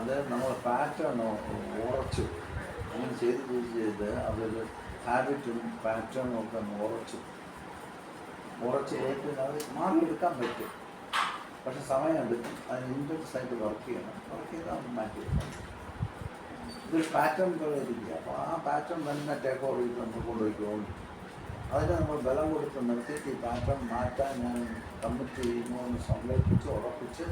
അത് നമ്മൾ പാറ്റേൺ ഉറച്ചു അങ്ങനെ ചെയ്ത് അതൊരു ഹാബിറ്റും പാറ്റേണും ഒക്കെ ഉറച്ച് പോയിട്ട് അത് മാറിയെടുക്കാൻ പറ്റും. പക്ഷെ സമയമെടുക്കും. അതിന് ഇൻറ്റൻസ് ആയിട്ട് വർക്ക് ചെയ്താൽ അത് മാറ്റിയെടുക്കാം. ഇതൊരു പാറ്റേൺ പോലെ ഇരിക്കുക. അപ്പോൾ ആ പാറ്റേൺ തന്നെ ടേക്ക് ഓവർ ചെയ്ത് നമ്മൾ കൊണ്ടുപോയിക്കോളും. അതിന് നമ്മൾ ബലം കൊടുത്ത് നിർത്തിയിട്ട് ഈ പാറ്റേൺ മാറ്റാൻ ഞാൻ കമ്മിറ്റ് ചെയ്യുന്നു എന്ന് സങ്കല്പിച്ച് ഉറപ്പിച്ച്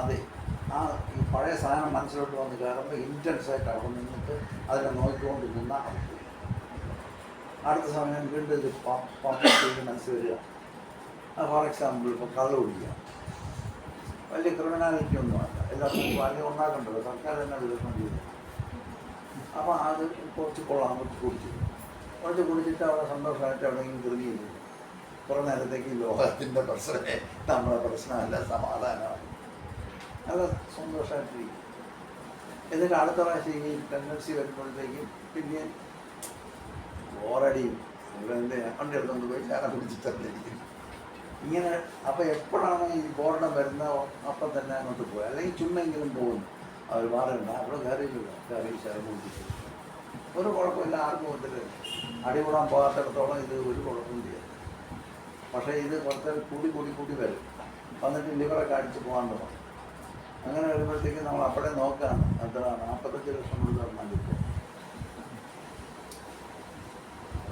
അത് ഈ പഴയ സാധനം മനസ്സിലോട്ട് വന്ന് കയറുമ്പോൾ ഇൻറ്റൻസായിട്ട് അവിടെ നിന്നിട്ട് അതിനെ നോക്കിക്കൊണ്ട് നിന്നാൽ അടുത്ത സമയം വീണ്ടും ഇത് പമ്പ് ചെയ്ത് മനസ്സിൽ വരിക. ഫോർ എക്സാമ്പിൾ ഇപ്പോൾ കള്ള് കുടിക്കുക, വലിയ ക്രിമിനാലിറ്റി ഒന്നുമല്ല, എല്ലാവർക്കും വലിയ ഉണ്ടാക്കേണ്ടത് സർക്കാർ തന്നെ വിതരണം ചെയ്തു. അപ്പോൾ അത് കുറച്ച് കൊള്ളാം, കുറച്ച് കുടിച്ചിട്ട് അവിടെ സന്തോഷമായിട്ട് എവിടെയെങ്കിലും തിരിഞ്ഞു കുറേ നേരത്തേക്ക് ലോകത്തിൻ്റെ പ്രശ്നമേ നമ്മുടെ പ്രശ്നമല്ല, സമാധാനമാണ്, നല്ല സന്തോഷമായിട്ടിരിക്കും. എന്നിട്ട് അടുത്ത പ്രാവശ്യം ഈ ടെൻഡൻസി വരുമ്പോഴത്തേക്കും പിന്നെ ബോറടിയും ഇവിടെ വണ്ടി എടുത്തുകൊണ്ട് പോയി ചാന പിടിച്ചിട്ടിരിക്കും ഇങ്ങനെ. അപ്പോൾ എപ്പോഴാണ് ഈ ബോർഡം വരുന്നത് അപ്പം തന്നെ അങ്ങോട്ട് പോയി, അല്ലെങ്കിൽ ചുമ്മെങ്കിലും പോകുന്നു. അവർ മാറുന്നുണ്ട് അവിടെ കയറി ശരം കുടിച്ചിട്ട് ഒരു കുഴപ്പമില്ല, ആർക്കും ഇതിൽ അടികൂടാൻ പോകാത്തിടത്തോളം ഇത് ഒരു കുഴപ്പവും ചെയ്യാം. പക്ഷേ ഇത് കുറച്ച് കൂടി വരും, വന്നിട്ട് ലിവറൊക്കെ അടിച്ച് പോകാൻ തുടങ്ങും. അങ്ങനെ വരുമ്പോഴത്തേക്കും നമ്മൾ അപ്പോഴേ നോക്കുകയാണ് എത്ര 45 ലക്ഷം കൊടുത്ത് പറഞ്ഞാൽ കിട്ടും.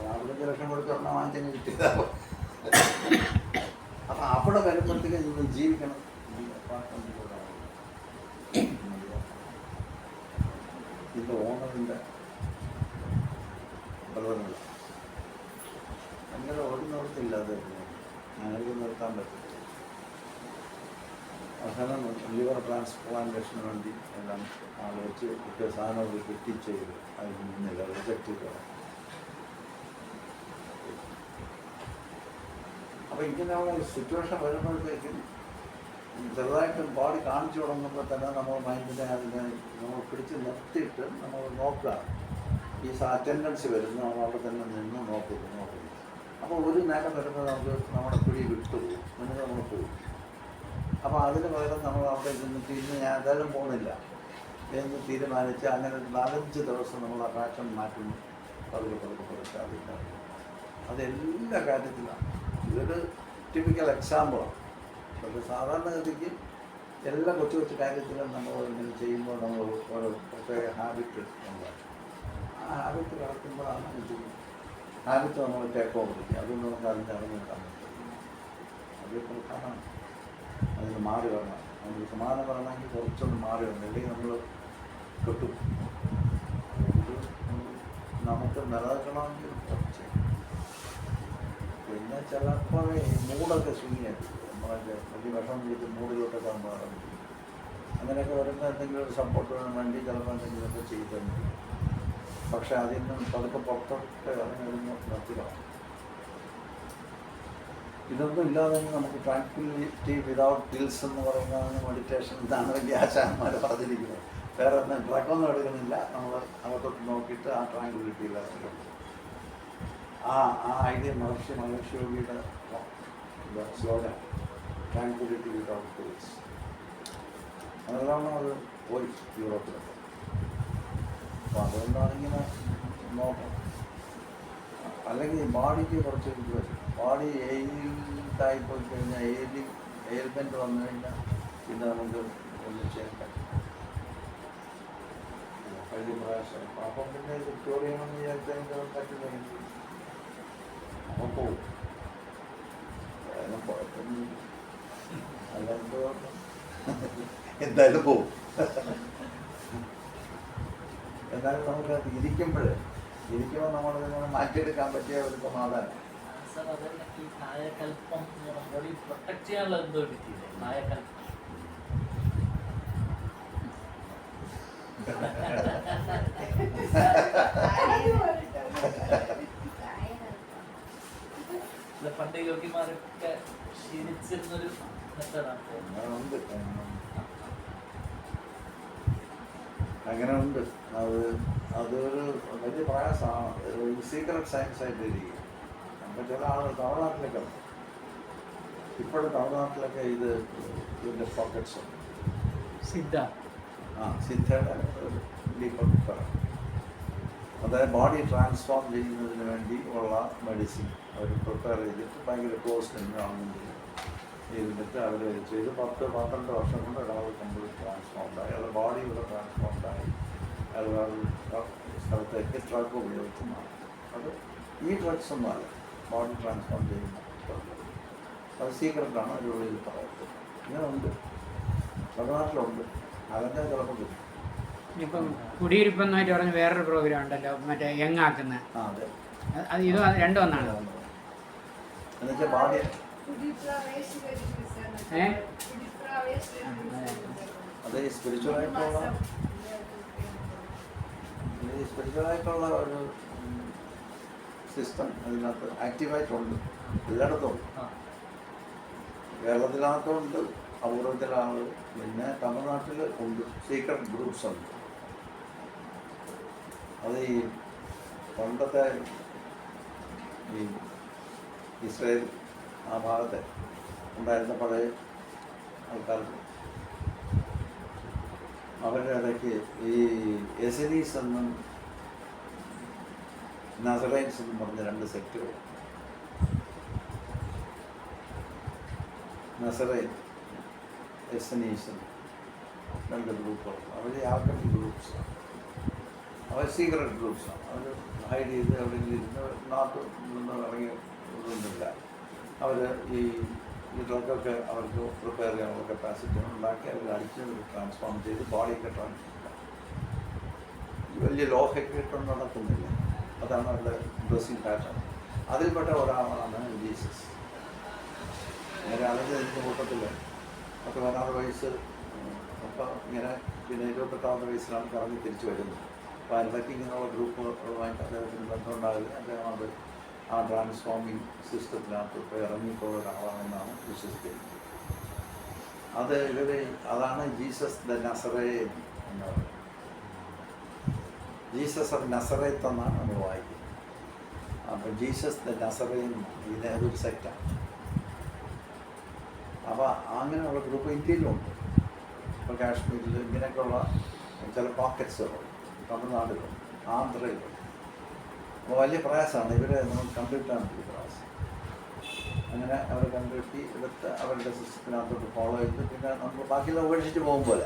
45 ലക്ഷം കൊടുത്ത് പറഞ്ഞാൽ വാങ്ങിച്ചെങ്കിൽ കിട്ടിയതാവും. അപ്പം അവിടെ വരുമ്പോഴത്തേക്കും നിങ്ങൾ ജീവിക്കണം. ഇതിൻ്റെ ഓണറിൻ്റെ ബലവനല്ല അങ്ങനെ ഓടുന്നിടത്തില്ലാതെ ഞങ്ങൾക്ക് നിർത്താൻ പറ്റും. അവസാനം ലിവർ ട്രാൻസ്പ്ലാന്റേഷന് വേണ്ടി എല്ലാം ആലോചിച്ച് കുട്ടിയ സാധനമൊക്കെ കിട്ടിച്ചെയ്ത് അതിന് മുന്നിൽ റിജക്റ്റ് ചെയ്തതാണ്. അപ്പോൾ ഇങ്ങനെയുള്ള സിറ്റുവേഷൻ വരുമ്പോഴത്തേക്കും ചെറുതായിട്ട് ബോഡി കാണിച്ചു തുടങ്ങുമ്പോൾ തന്നെ നമ്മൾ മൈൻഡിനെ അതിനെ നമ്മൾ പിടിച്ച് നിർത്തിയിട്ട് നമ്മൾ നോക്കുക. ഈ ടെൻഡൻസി വരുന്നു, നമ്മൾ അവിടെ തന്നെ നിന്ന് നോക്കുന്നു. അപ്പോൾ ഒരു നേരം വരുമ്പോൾ നമുക്ക് നമ്മുടെ പിടി വിട്ടുപോകും, മുന്നിൽ നമ്മൾ പോകും. അപ്പോൾ അതിന് പകരം നമ്മൾ അവിടെ നിന്നിട്ട് ഇന്ന് ഞാൻ എന്തായാലും പോകുന്നില്ല എന്ന് തീരുമാനിച്ച് അങ്ങനെ ഒരു 4-5 ദിവസം നമ്മൾ ആ പാറ്റേൺ മാറ്റുന്നു. പതുക്കെ അതില്ല. അതെല്ലാ കാര്യത്തിലാണ്. ഇതൊരു ടിപ്പിക്കൽ എക്സാമ്പിളാണ്. പക്ഷേ സാധാരണഗതിക്ക് എല്ലാ കൊച്ചു കാര്യത്തിലും നമ്മൾ ഇങ്ങനെ ചെയ്യുമ്പോൾ നമ്മൾ ഓരോ പ്രത്യേക ഹാബിറ്റ് ഉണ്ടാകും. ആ ഹാബിറ്റ് കിടക്കുമ്പോഴാണ് ഇത് ഹാബിറ്റ് നമ്മൾ ടേക്ക് ഓവർ ചെയ്യുക. അതുകൊണ്ട് നമുക്ക് അതിൻ്റെ അറിഞ്ഞെടുക്കാൻ പറ്റും. അത് പ്രധാനമാണ്. അതിന് മാറി വരണം. നമുക്ക് സമാധാനം വരണമെങ്കിൽ കുറച്ചൊന്ന് മാറി വരണം, അല്ലെങ്കിൽ നമ്മൾ കിട്ടും. നമുക്ക് നിലനിൽക്കണമെങ്കിൽ കുറച്ച് പിന്നെ ചിലപ്പോൾ മൂടൊക്കെ സ്വിങ്ങിയായിട്ട് നമ്മളെ വലിയ വിഷം പിടിച്ച് മൂടിലോട്ടൊക്കെ മാറും. അങ്ങനെയൊക്കെ വരുമ്പോൾ എന്തെങ്കിലും ഒരു സപ്പോർട്ട് വേണ്ടി ചിലപ്പോൾ എന്തെങ്കിലുമൊക്കെ ചെയ്തിട്ടുണ്ട്. പക്ഷെ അതിൽ നിന്നും പതുക്കെ പുറത്തൊക്കെ ഇറങ്ങി നിർത്തിക്കണം. ഇതൊന്നും ഇല്ലാതെ നമുക്ക് ട്രാങ്ക്വിലിറ്റി വിതൗട്ട് പിൽസ് എന്ന് പറയുന്നതാണ് മെഡിറ്റേഷൻ. ഇതാണ് വലിയ ആശാന്മാർ പറഞ്ഞിരിക്കുന്നത്. വേറെ ഒന്നും ഡ്രഗൊന്നും എടുക്കുന്നില്ല, നമ്മൾ അകത്തോട്ട് നോക്കിയിട്ട് ആ ട്രാങ്ക്വിലിറ്റിയിൽ ഇറങ്ങും. ആ ഐഡിയ മഹർഷിയോഗിയുടെ സ്ലോഗൻ ട്രാങ്ക്വിലിറ്റി വിതൗട്ട് പിൽസ്. അതാണ് അത് പോയി യൂറോപ്പിലൊക്കെ. അപ്പോൾ അതുകൊണ്ടാണ് ഇങ്ങനെ നോക്കണം. അല്ലെങ്കിൽ ബോഡിക്ക് കുറച്ച് ഇത് വരും. ബോഡി എയിൽഡായി പോയി കഴിഞ്ഞാൽ എയിൽമെൻറ്റ് വന്നു കഴിഞ്ഞാൽ പിന്നെ നമുക്ക് ഒന്നും ചെയ്യാൻ പറ്റും. വലിയ പ്രാവശ്യം അപ്പം പിന്നെ ഇത് ക്യൂർ ചെയ്യണമെന്ന് വിചാരിച്ചാൽ പറ്റുന്നെങ്കിൽ നമ്മൾ പോവും. അതിനും കുഴപ്പമൊന്നും അല്ലാണ്ട് എന്തായാലും പോവും. എന്നാലും നമുക്ക് ഇരിക്കുമ്പോൾ നമ്മളിതിനെ മാറ്റിയെടുക്കാൻ പറ്റിയ ഒരു സമാധാനം. പണ്ട് യോഗിമാരൊക്കെ ശീലിച്ചിരുന്നൊരു മെത്തേഡാണ്. അങ്ങനെ ഉണ്ട്. അതൊരു വലിയ പ്രയാസമാണ്. ഒരു സീക്രട്ട് സയൻസ് ആയിട്ട് ഇരിക്കും. അപ്പോൾ ചില ആളുകൾ തമിഴ്നാട്ടിലൊക്കെ ഉണ്ട്. ഇപ്പോഴും തമിഴ്നാട്ടിലൊക്കെ ഇതിൻ്റെ പോക്കറ്റ്സ് ഉണ്ട്. സിദ്ധ സിദ്ധയുടെ ഒരു ഡീപ്പർ പറയാം. അതായത് ബോഡി ട്രാൻസ്ഫോം ചെയ്യുന്നതിന് വേണ്ടി ഉള്ള മെഡിസിൻ അവർ പ്രിപ്പയർ ചെയ്തിട്ട് ഭയങ്കര കോസ്റ്റ് ആണെങ്കിൽ ഇരുന്നിട്ട് അവർ ചെയ്ത് 10-12 വർഷം കൊണ്ട് ഒരാൾ കംപ്ലീറ്റ് ട്രാൻസ്ഫോംഡ് ആയി. അയാളുടെ ബോഡി ഇവിടെ ട്രാൻസ്ഫോംഡ് ആയി. അയാൾ സ്ഥലത്തേക്ക് ഡ്രഗ് ഉപയോഗിച്ച് മാറി. അത് ഈ ഡ്രഗ്സ് ഒന്നുമല്ല, ബോഡി ട്രാൻസ്ഫോം ചെയ്യുന്ന ഡ്രഗ്. അത് സീക്രട്ടാണ് ഒരു ഉള്ളിൽ പറയുന്നത്. ഇങ്ങനെ ഉണ്ട്, നമ്മുടെ നാട്ടിലുണ്ട്. അതൊക്കെ ചിലപ്പോൾ കിട്ടും. ഇപ്പം കുടിയിരിപ്പെന്നായിട്ട് പറഞ്ഞ് വേറൊരു പ്രോഗ്രാം ഉണ്ടല്ലോ, മറ്റേ യങ് ആക്കുന്ന. അതെ, അത് ഇത് രണ്ടും ഒന്നാണ്. എന്നുവെച്ചാൽ ബോഡി അത് സ്പിരിച്വലായിട്ടുള്ള ഒരു സിസ്റ്റം അതിനകത്ത് ആക്റ്റീവായിട്ടുണ്ട്. എല്ലായിടത്തും ഉണ്ട്. കേരളത്തിനകത്തുണ്ട്, അപൂർവത്തിലാണ്. പിന്നെ തമിഴ്നാട്ടിൽ ഉണ്ട്, സീക്രട്ട് ഗ്രൂപ്പ്സ് ഉണ്ട്. അത് ഈ പണ്ടത്തെ ഈ ഇസ്രയേൽ ആ ഭാഗത്തെ ഉണ്ടായിരുന്ന പഴയ ആൾക്കാർക്ക് അവരുടെ ഇടയ്ക്ക് ഈ എസനീസ് എന്നും നസറൈൻസ് എന്നും പറഞ്ഞ 2 സെക്ടുകൾ. നസറൈൻ, എസനീസ് 2 ഗ്രൂപ്പുകൾ. അവർ ആൽക്കമിക് ഗ്രൂപ്പ്സാണ്. അവർ സീക്രട്ട് ഗ്രൂപ്പ്സാണ്. അവർ ഹൈഡ് ചെയ്ത് എവിടെയെങ്കിലും ഇരുന്ന് നാട്ടിൽ നിന്ന് ഇറങ്ങിയൊന്നുമില്ല. അവർ ഈ ഡ്രഗൊക്കെ അവർക്ക് പ്രിപ്പയർ ചെയ്യാനുള്ള കപ്പാസിറ്റി ഉണ്ടാക്കി അവർ അടിച്ച് ട്രാൻസ്ഫോം ചെയ്ത് ബോഡിയൊക്കെ ട്രാൻസ്ഫോം. വലിയ ലോഹയൊക്കെ ഇട്ടൊന്നും നടക്കുന്നില്ല. അതാണ് അവരുടെ ഡ്രസ്സിങ് പാറ്റേൺ. അതിൽപ്പെട്ട ഒരാളാണ് ജീസസ്. നേരെ അതിൻ്റെ കൂട്ടത്തിൽ 16 വയസ്സ് അപ്പം ഇങ്ങനെ, പിന്നെ 28 വയസ്സിലാണ് കറങ്ങി തിരിച്ചു വരുന്നത്. അപ്പോൾ അതിനിടയ്ക്ക് ഇങ്ങനെയുള്ള ഗ്രൂപ്പുകളുമായിട്ട് അദ്ദേഹത്തിന് ബന്ധമുണ്ടാകുക. അദ്ദേഹം അത് ആ ട്രാൻസ്ഫോമിങ് സിസ്റ്റത്തിനകത്ത് ഇപ്പോൾ ഇറങ്ങിയിട്ടുള്ള ഒരാളാണെന്നാണ് വിശ്വസിക്കുന്നത്. അത് അതാണ് ജീസസ് ദ നസറേൻ എന്ന് പറയുന്നത്. ജീസസ് ഓഫ് നസറേത്ത് എന്നാണ് നമ്മൾ വായിക്കുന്നത്. അപ്പോൾ ജീസസ് ദ നസറേൻ ഇതൊരു സെക്റ്റാണ്. അപ്പോൾ അങ്ങനെയുള്ള ഗ്രൂപ്പ് ഇന്ത്യയിലുണ്ട്. ഇപ്പോൾ കാശ്മീരിൽ ഇങ്ങനെയൊക്കെയുള്ള ചില പോക്കറ്റ്സുകളുണ്ട്, തമിഴ്നാട്ടിലുണ്ട്, ആന്ധ്രയിലുണ്ട്. അപ്പോൾ വലിയ പ്രയാസമാണ് ഇവരെ നമ്മൾ കണ്ടുകിട്ടാൻ വലിയ പ്രയാസം. അങ്ങനെ അവരെ കണ്ടുകിട്ടി എടുത്ത് അവരുടെ സിസ്റ്റത്തിനകത്തോട്ട് ഫോളോ ചെയ്ത് പിന്നെ നമ്മൾ ബാക്കിയെല്ലാം ഉപേക്ഷിച്ച് പോകുമ്പോൾ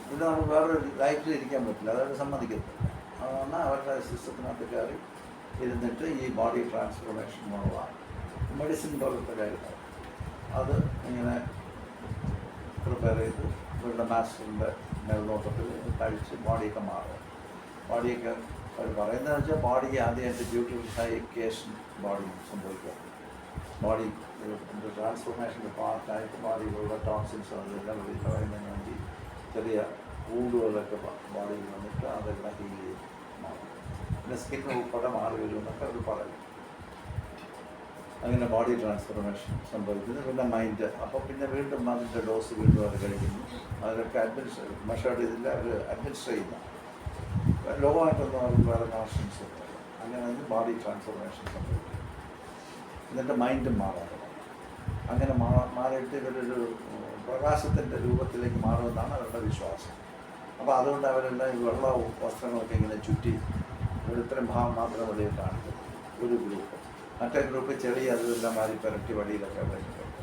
പിന്നെ നമുക്ക് വേറൊരു ലൈഫിൽ ഇരിക്കാൻ പറ്റില്ല, അതൊരു സമ്മതിക്കത്തില്ല. അതാണ് അവരുടെ സിസ്റ്റത്തിനകത്ത് കയറി ഇരുന്നിട്ട് ഈ ബോഡി ട്രാൻസ്ഫോർമേഷനുള്ള മെഡിസിൻ പോലത്തെ കാര്യങ്ങൾ അത് ഇങ്ങനെ പ്രിപ്പയർ ചെയ്ത് ഇവരുടെ മാസ്റ്ററിൻ്റെ മേൽനോട്ടത്തിൽ കഴിച്ച് ബോഡിയൊക്കെ മാറുക. ബോഡിയൊക്കെ അവർ പറയുന്നതെന്ന് വെച്ചാൽ ബോഡി ആദ്യമായിട്ട് ബ്യൂട്ടിഫിക്കേഷൻ ബോഡി സംഭവിക്കുക. ബോഡി ട്രാൻസ്ഫോർമേഷൻ്റെ പാർട്ടായിട്ട് ബോഡിയിലുള്ള ടോക്സിൻസ് അതെല്ലാം വെളിയിൽ കളയുന്നതിന് വേണ്ടി ചെറിയ വൂണ്ടുകളൊക്കെ ബോഡിയിൽ വന്നിട്ട് അതെല്ലാം ഹീൽ ചെയ്ത് മാറും. പിന്നെ സ്കിൻ ഉൾപ്പെടെ മാറി വരുമെന്നൊക്കെ അവർ പറയും. അങ്ങനെ ബോഡി ട്രാൻസ്ഫോർമേഷൻ സംഭവിക്കുന്നു. പിന്നെ മൈൻഡ്, അപ്പോൾ പിന്നെ വീണ്ടും അതിൻ്റെ ഡോസ് വീണ്ടും അവർ കഴിക്കുന്നു. അതിലൊക്കെ മെഷേർഡ് ചെയ്തില്ല, അവർ അഡ്മിനിസ്റ്റർ ചെയ്യുന്ന ലോകമായിട്ടൊന്നും അവർക്ക് വേറെ കണക്ഷൻസ് ഉണ്ട്. അങ്ങനെ അതിന് ബോഡി ട്രാൻസ്ഫോർമേഷൻ സംഭവിക്കും. എന്നിട്ട് മൈൻഡും മാറാറുണ്ട്. അങ്ങനെ മാറിയിട്ട് ഇവരൊരു പ്രകാശത്തിൻ്റെ രൂപത്തിലേക്ക് മാറുമെന്നാണ് അവരുടെ വിശ്വാസം. അപ്പോൾ അതുകൊണ്ട് അവരെല്ലാം ഈ വെള്ളവും വസ്ത്രങ്ങളൊക്കെ ഇങ്ങനെ ചുറ്റി ഇത്രയും ഭാഗം മാത്രം വെളിയിൽ കാണിക്കും ഒരു ഗ്രൂപ്പ്. മറ്റേ ഗ്രൂപ്പ് ചെറിയ അതെല്ലാം മാറി പെരട്ടി വടിയിലൊക്കെ വെച്ചിട്ടുണ്ട്.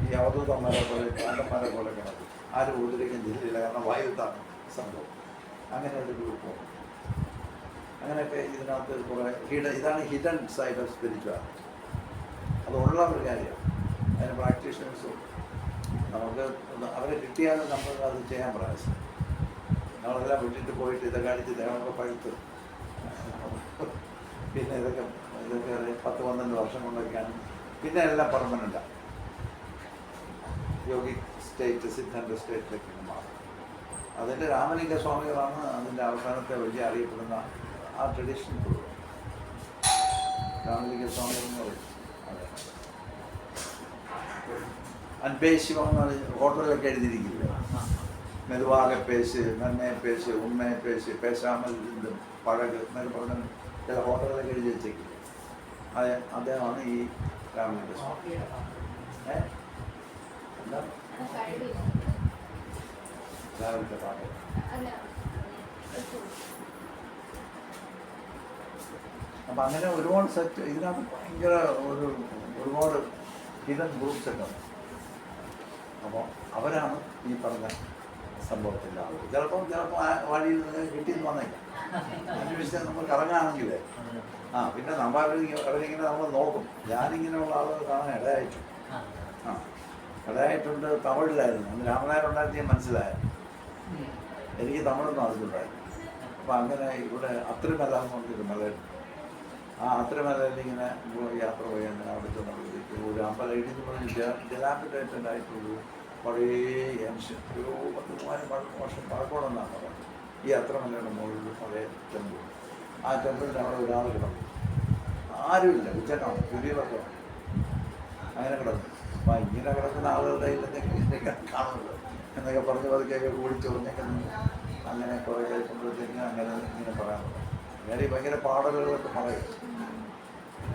ഈ അവധൂതന്മാരെ പോലെ കാണ്ടന്മാരെ പോലെ കിടക്കും. ആരും ഉള്ളിലേക്കും ജില്ലയില്ല, കാരണം വായുത്താണ് സംഭവം. അങ്ങനെ ഒരു ഗ്രൂപ്പ്. അങ്ങനെയൊക്കെ ഇതിനകത്ത് കുറേ ഇതാണ് ഹിഡൻ സൈഡ് ഓഫ് സ്പിരിച്വാലിറ്റി. അതുള്ള ഒരു കാര്യമാണ്. അതിന് പ്രാക്ടീഷണേഴ്സും നമുക്ക് അവരെ കിട്ടിയാലും നമ്മൾ അത് ചെയ്യാൻ പ്രയാസം. നമ്മളെല്ലാം വിട്ടിട്ട് പോയിട്ട് ഇതൊക്കെ അടിച്ച് ദേവനൊക്കെ പഴുത്ത് പിന്നെ ഇതൊക്കെ 10-12 വർഷം കൊണ്ടൊക്കെയാണ് പിന്നെ എല്ലാം പെർമനൻ്റാണ്. യോഗി സ്റ്റേറ്റ്, സിദ്ധൻ്റെ സ്റ്റേറ്റിലേക്ക് മാറും. അതിൻ്റെ രാമലിംഗ സ്വാമികളാണ് അതിൻ്റെ അവസാനത്തെ വലിയ അറിയപ്പെടുന്ന ആ ട്രഡീഷൻ. രാമലിംഗ സ്വാമികൾ എന്ന് പറയും. അതെ, അൻപേശിവെന്ന് ഹോട്ടലിലൊക്കെ എഴുതിയിരിക്കില്ല. മെതുവാകെ പേശ്, നന്നെ പേശ്, ഉമ്മയെ പേശ്, പേശാമൽ പഴക് എന്നൊക്കെ പറഞ്ഞ ചില ഹോട്ടലിലൊക്കെ എഴുതി വെച്ചേക്കില്ല. അദ്ദേഹമാണ് ഈ രാമലിംഗ സ്വാമി. എന്താ രാവിലത്തെ പാട്ട്. അപ്പം അങ്ങനെ ഒരുപാട് സെറ്റ് ഇതിനകത്ത് ഭയങ്കര ഒരുപാട് ഹിഡൻ ഗ്രൂപ്പ്സ് ഒക്കെ ഉണ്ട്. അപ്പോൾ അവരാണ് ഈ പറഞ്ഞ സംഭവത്തിൻ്റെ ആളുകൾ. ചിലപ്പോൾ വഴിയിൽ നിന്ന് കിട്ടിയെന്ന് വന്നേക്കാം. അന്വേഷിച്ചാൽ നമ്മൾ കറങ്ങാണെങ്കിൽ പിന്നെ അവരിങ്ങനെ നമ്മൾ നോക്കും. ഞാനിങ്ങനെയുള്ള ആളുകൾ കാണാൻ ഇടയായിട്ടുണ്ട്. ഇടയായിട്ടുണ്ട്. തമിഴിലായിരുന്നു അന്ന് രാമനായരുണ്ടായിരുന്നു. ഞാൻ മനസ്സിലായത് എനിക്ക് തമിഴൊന്നും അറിഞ്ഞിട്ടുണ്ടായിരുന്നു. അപ്പോൾ അങ്ങനെ ഇവിടെ അത്രമല എന്ന് പറഞ്ഞൊരു മലയുണ്ട്. ആ അത്രമലയിൽ ഇങ്ങനെ യാത്ര പോയി അങ്ങനെ അവിടെ ചെന്നപ്പോഴത്തേക്ക് ഒരു അമ്പലം ഇടിഞ്ഞ് പറഞ്ഞ് ജലാപ്പിറ്റേറ്റഡ് ആയിട്ടുള്ളൂ. പഴയ ഏൻഷ്യൻ ഒരു 10,000 വർഷം പഴക്കമുണ്ടെന്നാണ് പറഞ്ഞത്. ഈ അത്രമലയുടെ മുകളിൽ പഴയ ടെമ്പിൾ. ആ ടെമ്പിളിൻ്റെ അവിടെ ഒരാൾ കിടന്നു. ആരുമില്ല, ഉച്ചക്കാണ്, പുതിയതൊക്കെ അങ്ങനെ കിടന്നു. അപ്പം ഇങ്ങനെ കിടക്കുന്ന ആളുകളുടെ എന്തൊക്കെ കാണുമല്ലോ എന്നൊക്കെ പറഞ്ഞ് പതുക്കെയൊക്കെ കൂടിച്ചൊറിഞ്ഞേക്കുന്നു. അങ്ങനെ കുറേ കഴിക്കുമ്പോഴത്തേക്കും അങ്ങനെ ഇങ്ങനെ പറയാനുള്ളത്. ഞാൻ ഈ ഭയങ്കര പാടലുകളൊക്കെ പറയും.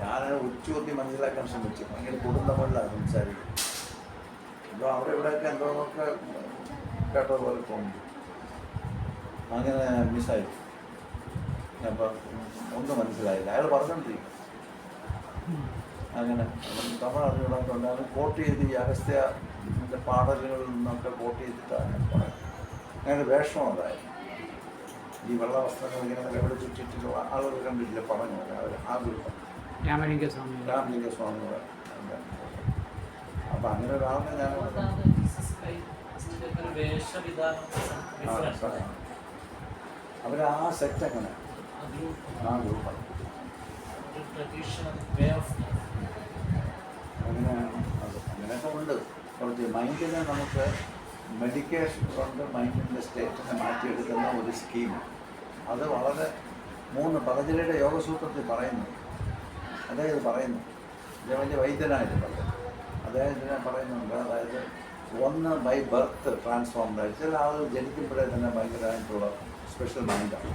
ഞാൻ ഉച്ചൂത്തി മനസ്സിലാക്കാൻ ശ്രമിച്ചു. ഭയങ്കര കുടുംബങ്ങളിലാണ് സംസാരിക്കുന്നത്. അപ്പോൾ അവിടെ ഇവിടെയൊക്കെ എന്തോന്നൊക്കെ കേട്ടതുപോലെ തോന്നി. അങ്ങനെ മിസ്സായി. അപ്പം ഒന്നും മനസ്സിലായില്ല. അയാൾ പറഞ്ഞോണ്ടിരിക്കും. അങ്ങനെ തമിഴ് അറിഞ്ഞുകൊണ്ടാണ് അത് കോട്ട് ചെയ്ത് ഈ അഗസ്ത്യ പാടലുകളിൽ നിന്നൊക്കെ കോട്ട് ചെയ്തിട്ടാണ് പറയുന്നത്. അങ്ങനെ വേഷം ഉണ്ടായിരുന്നു. ഈ വെള്ള വസ്ത്രങ്ങൾ ഇങ്ങനെ എവിടെ ചുറ്റിട്ടുള്ള ആളുകൾ കണ്ടിട്ടില്ല പറഞ്ഞു. അവർ ആ ഗ്രൂപ്പ് രാമലിംഗസ്വാമി. അപ്പം അങ്ങനെ ഒരാളിനെ ഞാൻ അവർ ആ സെറ്റ് അങ്ങനെ ആ ഗ്രൂപ്പാണ്. അങ്ങനെ അങ്ങനെയൊക്കെ ഉണ്ട്. കുറച്ച് മൈൻഡിനെ നമുക്ക് മെഡിക്കേഷൻ കൊണ്ട് മൈൻഡിൻ്റെ സ്റ്റേറ്റിനെ മാറ്റിയെടുക്കുന്ന ഒരു സ്കീം. അത് വളരെ 3 പതഞ്ജലിയുടെ യോഗസൂത്രത്തിൽ പറയുന്നു. അദ്ദേഹം പറയുന്നു, അദ്ദേഹം വലിയ വൈദ്യനായിട്ടുള്ളത്. അദ്ദേഹത്തിന് പറയുന്നുണ്ട്, അതായത് 1 ബൈ ബർത്ത് ട്രാൻസ്ഫോംഡ് ആയി. ചില ആളുകൾ ജനിക്കുമ്പോഴേ തന്നെ ഭയങ്കരമായിട്ടുള്ള സ്പെഷ്യൽ മൈൻഡാണ്,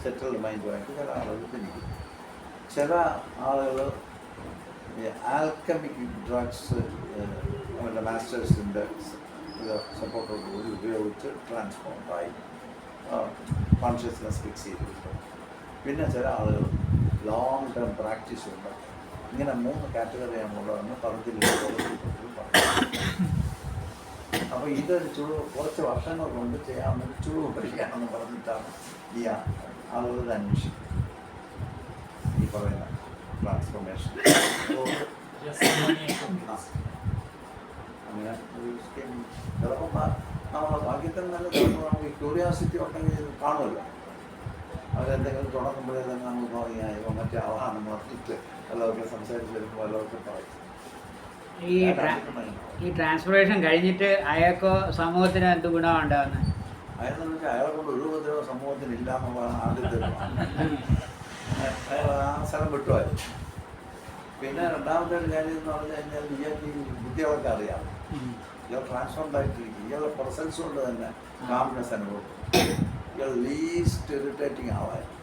സെറ്റിൽഡ് മൈൻഡുമായിട്ട് ചില ആളുകൾ ജനിക്കും. ചില ആളുകൾ ആൽക്കമിക് ഡ്രഗ്സ് അവരുടെ മാസ്റ്റേഴ്സിൻ്റെ സപ്പോർട്ടോടുകൂടി ഉപയോഗിച്ച് ട്രാൻസ്ഫോംഡായി കോൺഷ്യസ്നെസ് ഫിക്സ് ചെയ്ത് കിട്ടും. പിന്നെ ചില ആളുകൾ ലോങ് ടേം പ്രാക്ടീസ് ഉണ്ട്. ഇങ്ങനെ 3 കാറ്റഗറിയാണുള്ളതെന്ന് പറഞ്ഞിട്ടുണ്ട്. അപ്പോൾ ഇതൊരു കുറച്ച് വർഷങ്ങൾ കൊണ്ട് ചെയ്യാവുന്ന ചുളിവ് പഠിക്കാമെന്ന് പറഞ്ഞിട്ടാണ് ഈ ആളുകളുടെ അന്വേഷിക്കുന്നത് ഈ പറയുന്ന ട്രാൻസ്ഫോർമേഷൻ. അങ്ങനെ ഒരു സ്കീം ചിലപ്പോൾ നമ്മളെ ഭാഗ്യത്തിന് നല്ല ചിലപ്പോൾ നമുക്ക് ക്യൂരിയാസിറ്റി ഉണ്ടെങ്കിൽ കാണുമല്ലോ. അവരെന്തെങ്കിലും തുടങ്ങുമ്പോഴേ തന്നെ നമ്മൾ തോന്നിയാൽ മറ്റേ ആളാണെന്ന് പറഞ്ഞിട്ട് എല്ലാവർക്കും സംസാരിച്ച് വരുമ്പോൾ എല്ലാവർക്കും പറയും. ഈ ട്രാൻസ്ഫോർമേഷൻ കഴിഞ്ഞിട്ട് അയാൾക്കോ സമൂഹത്തിന് എന്ത് ഗുണമാണ് ഉണ്ടാകുന്നത്? അയാളെന്ന് വെച്ചാൽ അയാളെ കൊണ്ട് ഒരു ഉപദ്രവ സമൂഹത്തിന് ഇല്ല എന്നുള്ളതാണ് ആദ്യത്തെ. അയാൾ ആ സ്ഥലം വിട്ടുമായിരുന്നു. പിന്നെ രണ്ടാമത്തെ ഒരു കാര്യം എന്ന് പറഞ്ഞു കഴിഞ്ഞാൽ ഇയാൾക്ക് ഈ ബുദ്ധികളൊക്കെ അറിയാം. ഇയാൾ ട്രാൻസ്ഫോംഡ് ആയിട്ടിരിക്കും. ഇയാളുടെ പ്രസൻസ് കൊണ്ട് തന്നെ കാംനെസ് അനുഭവം. ഇയാൾ ലീസ്റ്റ് ഇറിറ്റേറ്റിംഗ് ആളായിരുന്നു.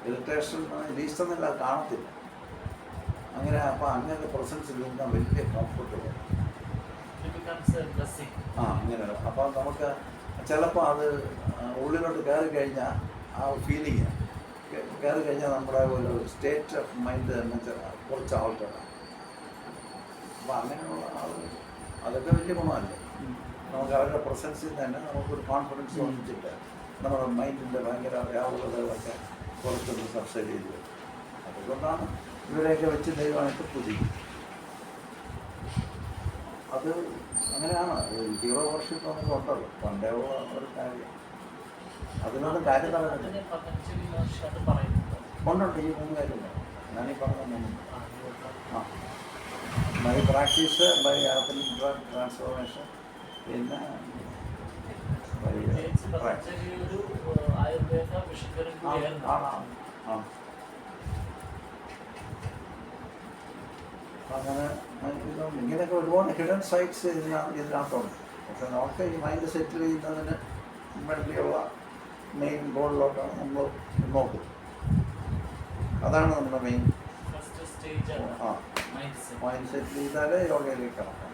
ഇറിറ്റേഷൻ ലീസ്റ്റ് എന്നല്ല കാണത്തില്ല. അങ്ങനെ അപ്പം അങ്ങനത്തെ പ്രസൻസിൽ നിന്നാൽ വലിയ കംഫർട്ടബിൾ. അങ്ങനെ അപ്പം നമുക്ക് ചിലപ്പോൾ അത് ഉള്ളിലോട്ട് കയറി കഴിഞ്ഞാൽ ആ ഫീലിംഗ് കയറി കഴിഞ്ഞാൽ നമ്മുടെ ഒരു സ്റ്റേറ്റ് ഓഫ് മൈൻഡ് തന്നെ കുറച്ച് ആൾക്കാരാണ്. അപ്പം അങ്ങനെയുള്ള ആളുകൾ അതൊക്കെ വലിയ ഗുണമല്ലേ. നമുക്ക് അവരുടെ പ്രസൻസിൽ തന്നെ നമുക്കൊരു കോൺഫിഡൻസ് തോന്നിച്ചിട്ട് നമ്മുടെ മൈൻഡിൻ്റെ ഭയങ്കര വ്യാകുലതകളൊക്കെ കുറച്ചൊന്ന് സബ്സൈഡ് ചെയ്ത് വരും. അതുകൊണ്ടാണ് ഇവരെയൊക്കെ വെച്ച് ദൈവമായിട്ട് പൂജിക്കും. അത് അങ്ങനെയാണ്. ഹീറോ വർഷിപ്പ് നമുക്ക് ഉണ്ടല്ലോ, പണ്ടേ ഉള്ള ഒരു കാര്യം. അതിനോട് കാര്യം പറയുന്നത് കൊണ്ടുണ്ട്. ഈ 3 കാര്യമുണ്ട് ഞാനീ പറഞ്ഞ 3. By practice, by alchemic drug transformation, പിന്നെ അങ്ങനെ ഇങ്ങനെയൊക്കെ ഒരുപാട് ഹിഡൻ സൈറ്റ്സ് ഇതിനകത്തുണ്ട്. പക്ഷെ നമുക്ക് ഈ മൈൻഡ് സെറ്റിൽ ചെയ്യുന്നതിന് വേണ്ടിയുള്ള മെയിൻ ഗോളിലോട്ടാണ് നമ്മൾ നോക്കും. അതാണ് നമ്മുടെ മെയിൻ. മൈൻഡ് സെറ്റിൽ ചെയ്താലേ യോഗയിലേക്ക് കടക്കാം.